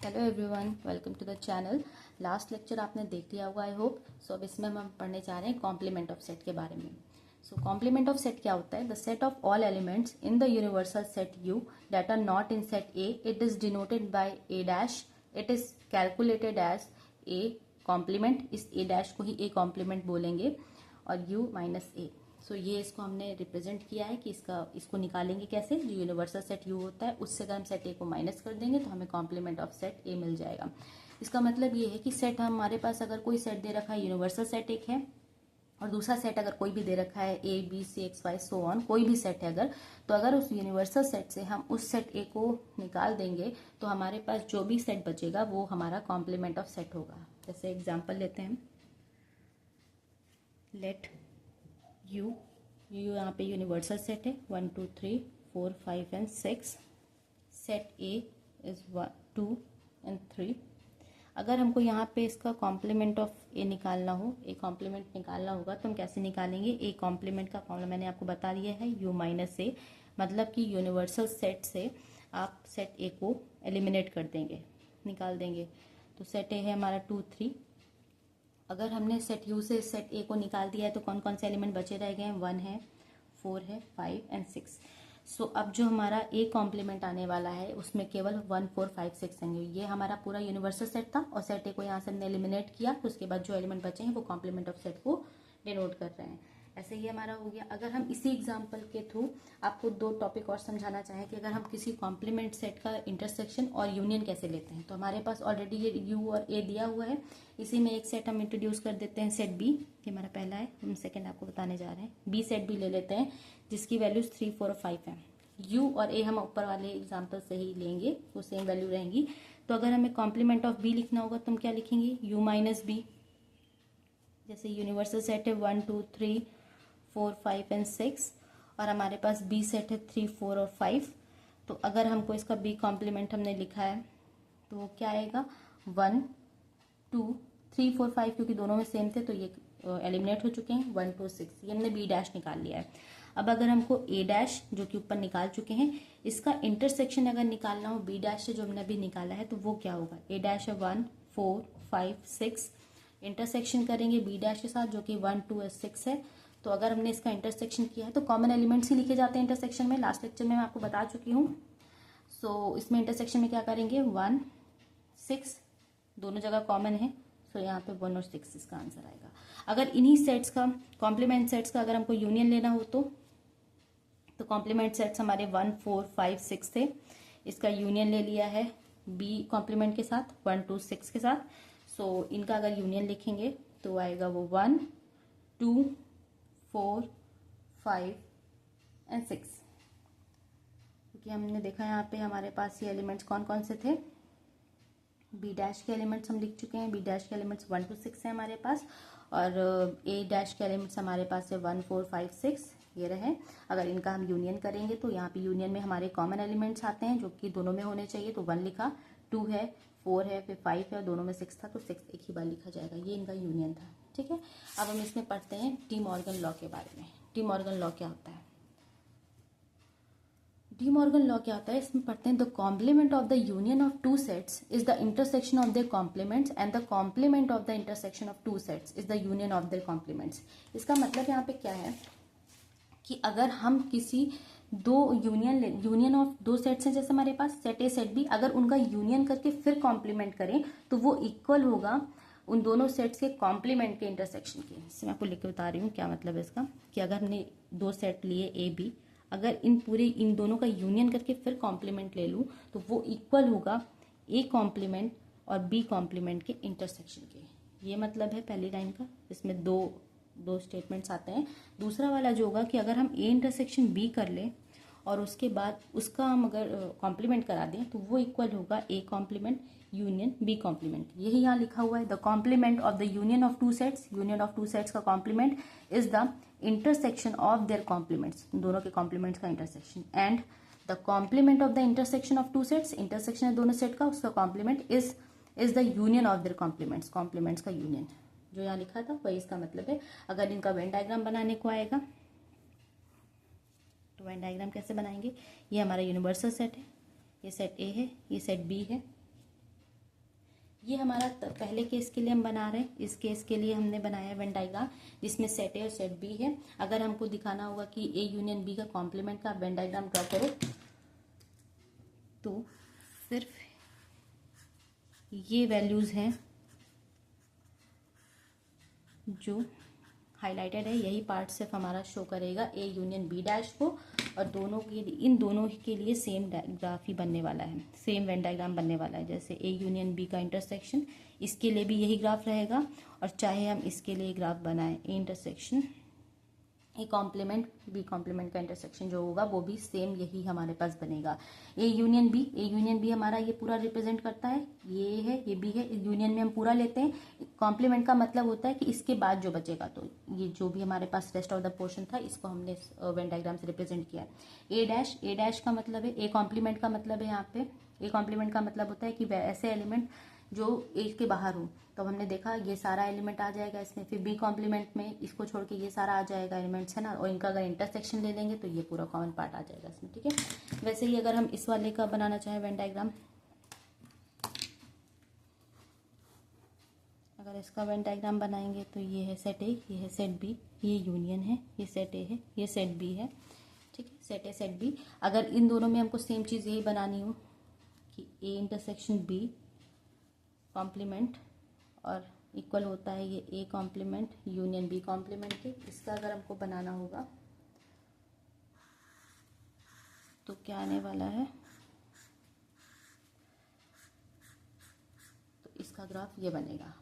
Hello everyone, welcome to the channel. Last lecture आपने देख लिया होगा आई होप। सो अब इसमें हम पढ़ने जा रहे हैं कॉम्प्लीमेंट ऑफ सेट के बारे में। सो कॉम्प्लीमेंट ऑफ सेट क्या होता है? The set of all elements in the universal set U that are not in set A, it is denoted by A dash, it is calculated as a complement. इस A dash को ही A complement बोलेंगे और you minus ए। सो ये इसको हमने represent किया है कि इसको निकालेंगे कैसे। जो यूनिवर्सल सेट यू होता है उससे अगर हम सेट ए को माइनस कर देंगे तो हमें कॉम्प्लीमेंट ऑफ सेट ए मिल जाएगा। इसका मतलब ये है कि सेट हमारे पास अगर कोई सेट दे रखा है, यूनिवर्सल सेट एक है और दूसरा सेट अगर कोई भी दे रखा है A B C X Y so on, कोई भी सेट है अगर, तो अगर उस यूनिवर्सल सेट से हम उस सेट ए को निकाल देंगे तो हमारे पास जो भी सेट बचेगा वो हमारा कॉम्प्लीमेंट ऑफ सेट होगा। जैसे एग्जांपल लेते हैं, लेट यू यहाँ पे यूनिवर्सल सेट है 1 2 3 4 5 and 6। Set A is 2 and 3। अगर हमको यहाँ पे इसका कॉम्प्लीमेंट ऑफ ए निकालना हो, ए कॉम्प्लीमेंट निकालना होगा तो हम कैसे निकालेंगे? ए कॉम्प्लीमेंट का फॉर्मूला मैंने आपको बता दिया है, यू माइनस ए। मतलब कि यूनिवर्सल सेट से आप सेट ए को एलिमिनेट कर देंगे, निकाल देंगे। तो सेट ए है हमारा 2 3। अगर हमने सेट यू से सेट ए को निकाल दिया है तो कौन कौन से एलिमेंट बचे रह गए हैं? 1 है, 4 है, 5 एंड 6। सो अब जो हमारा ए कॉम्प्लीमेंट आने वाला है उसमें केवल 1 4 5 6 होंगे। ये हमारा पूरा यूनिवर्सल सेट था और सेट ए को यहाँ से हमने एलिमिनेट किया तो उसके बाद जो एलिमेंट बचे हैं वो कॉम्प्लीमेंट ऑफ सेट को डिनोट कर रहे हैं। ऐसे ही हमारा हो गया। अगर हम इसी एग्जाम्पल के थ्रू आपको दो टॉपिक और समझाना चाहें कि अगर हम किसी कॉम्प्लीमेंट सेट का इंटरसेक्शन और यूनियन कैसे लेते हैं, तो हमारे पास ऑलरेडी ये यू और ए दिया हुआ है। इसी में एक सेट हम इंट्रोड्यूस कर देते हैं, सेट बी। ये हमारा पहला है, हम सेकंड आपको बताने जा रहे हैं। बी सेट बी ले लेते हैं जिसकी वैल्यूज 3 4 और 5 है। यू और ए हम ऊपर वाले एग्जाम्पल से ही लेंगे, वो सेम वैल्यू रहेंगी। तो अगर हमें कॉम्प्लीमेंट ऑफ बी लिखना होगा तो हम क्या लिखेंगे? U minus B. जैसे यूनिवर्सल सेट है 1 2 3 4 5 एंड 6 और हमारे पास बी सेट है 3 4 और 5। तो अगर हमको इसका बी कॉम्प्लीमेंट हमने लिखा है तो क्या आएगा? 1 2 3 4 5, क्योंकि दोनों में सेम थे तो ये एलिमिनेट हो चुके हैं। 1 2 6, ये हमने बी डैश निकाल लिया है। अब अगर हमको ए डैश जो कि ऊपर निकाल चुके हैं, इसका इंटरसेक्शन अगर निकालना हो बी डैश से जो हमने अभी निकाला है तो वो क्या होगा? ए डैश है 1 4 5 6, इंटरसेक्शन करेंगे बी डैश के साथ जो कि 1 2 6 है। तो अगर हमने इसका इंटरसेक्शन किया है तो कॉमन एलिमेंट्स ही लिखे जाते हैं इंटरसेक्शन में। लास्ट लेक्चर में मैं आपको बता चुकी हूँ। सो इसमें इंटरसेक्शन में क्या करेंगे? 1 6 दोनों जगह कॉमन है, सो यहाँ पे 1 और 6 इसका आंसर आएगा। अगर इन्हीं सेट्स का, कॉम्प्लीमेंट सेट्स का अगर हमको यूनियन लेना हो तो कॉम्प्लीमेंट सेट्स हमारे 1 4 5 6 थे। इसका यूनियन ले लिया है बी कॉम्प्लीमेंट के साथ 1 2 6 के साथ। सो इनका अगर यूनियन लिखेंगे तो आएगा वो 1 2 4 5 एंड 6। क्योंकि हमने देखा यहाँ पे हमारे पास ये एलिमेंट्स कौन कौन से थे? बी डैश के एलिमेंट्स हम लिख चुके हैं। बी डैश के एलिमेंट्स 1 2 6 है हमारे पास और ए डैश के एलिमेंट्स हमारे पास है 1 4 5 6, ये रहे। अगर इनका हम यूनियन करेंगे तो यहाँ पे यूनियन में हमारे कॉमन एलिमेंट्स आते हैं जो कि दोनों में होने चाहिए। तो 1 लिखा, 2 है, 4 है, फिर 5 है, दोनों में 6 था तो 6 एक ही बार लिखा जाएगा। ये इनका यूनियन था, ठीक है। अब हम इसमें पढ़ते हैं डी मॉर्गन लॉ के बारे में। डी मॉर्गन लॉ क्या होता है? डी मॉर्गन लॉ क्या होता है? इसमें पढ़ते हैं the complement of the union of two sets is the intersection of their complements and the complement of the intersection of two sets is the union of their complements. इसका मतलब यहाँ पे क्या है कि अगर हम किसी दो यूनियन ऑफ दो सेट्स हैं, जैसे हमारे पास सेट ए सेट बी, अगर उनका यूनियन करके फिर कॉम्प्लीमेंट करें तो वो इक्वल होगा उन दोनों सेट्स के कॉम्प्लीमेंट के इंटरसेक्शन के। इससे मैं आपको लिख के बता रही हूँ क्या मतलब है इसका, कि अगर हमने दो सेट लिए ए बी, अगर इन दोनों का यूनियन करके फिर कॉम्प्लीमेंट ले लूँ तो वो इक्वल होगा ए कॉम्प्लीमेंट और बी कॉम्प्लीमेंट के इंटरसेक्शन के। ये मतलब है पहली लाइन का। इसमें दो स्टेटमेंट्स आते हैं। दूसरा वाला जो होगा कि अगर हम ए इंटरसेक्शन बी कर लें और उसके बाद उसका हम अगर कॉम्प्लीमेंट करा दें तो वो इक्वल होगा A complement union B complement. यही यहाँ लिखा हुआ है, the complement of the union of two sets, union of two sets का complement is the intersection of their complements, दोनों के कॉम्प्लीमेंट्स का intersection. And the complement of the intersection of two sets, intersection है दोनों set का, उसका complement is the union of their complements, complements का union. जो यहाँ लिखा था वही इसका मतलब है। अगर इनका वेन डायग्राम बनाने को आएगा तो वेन डायग्राम कैसे बनाएंगे? ये हमारा यूनिवर्सल सेट है, ये सेट ए है, ये सेट बी है, ये हमारा पहले केस के लिए हम बना रहे हैं। इस केस के लिए हमने बनाया वेन डायग्राम जिसमें सेट ए और सेट बी है। अगर हमको दिखाना होगा कि ए यूनियन बी का कॉम्प्लीमेंट का वेन डायग्राम ड्रॉ करो तो सिर्फ ये वैल्यूज़ हैं जो हाईलाइटेड है, यही पार्ट सिर्फ हमारा शो करेगा ए यूनियन बी डैश को, और दोनों के लिए, इन दोनों के लिए सेम ग्राफ ही बनने वाला है, सेम वेन डायग्राम बनने वाला है। जैसे ए यूनियन बी का इंटरसेक्शन, इसके लिए भी यही ग्राफ रहेगा, और चाहे हम इसके लिए ग्राफ बनाएं A intersection A complement B complement का इंटरसेक्शन जो होगा वो भी सेम यही हमारे पास बनेगा। ए यूनियन बी हमारा ये पूरा रिप्रेजेंट करता है, ये है, ये बी है, यूनियन में हम पूरा लेते हैं। कॉम्प्लीमेंट का मतलब होता है कि इसके बाद जो बचेगा, तो ये जो भी हमारे पास रेस्ट ऑफ द पोर्शन था इसको हमने वेन डायग्राम से रिप्रेजेंट किया। ए डैश का मतलब है, ए कॉम्प्लीमेंट का मतलब है, यहाँ पे ए कॉम्प्लीमेंट का मतलब होता है कि ऐसे एलिमेंट जो ए के बाहर हो, तो हमने देखा ये सारा एलिमेंट आ जाएगा इसमें। फिर बी कॉम्प्लीमेंट में इसको छोड़ के ये सारा आ जाएगा एलिमेंट्स, है ना, और इनका अगर इंटरसेक्शन ले लेंगे तो ये पूरा कॉमन पार्ट आ जाएगा इसमें, ठीक है। वैसे ही अगर हम इस वाले का बनाना चाहें वेन डायग्राम, अगर इसका वेन डायग्राम बनाएंगे तो ये है सेट ए, ये है सेट बी, ये यूनियन है, ये सेट ए है, ये सेट बी है, ठीक है, सेट ए सेट बी। अगर इन दोनों में हमको सेम चीज़ यही बनानी हो कि ए इंटरसेक्शन बी कॉम्प्लीमेंट और इक्वल होता है ये A complement union B complement के, इसका अगर हमको बनाना होगा तो क्या आने वाला है, तो इसका ग्राफ ये बनेगा।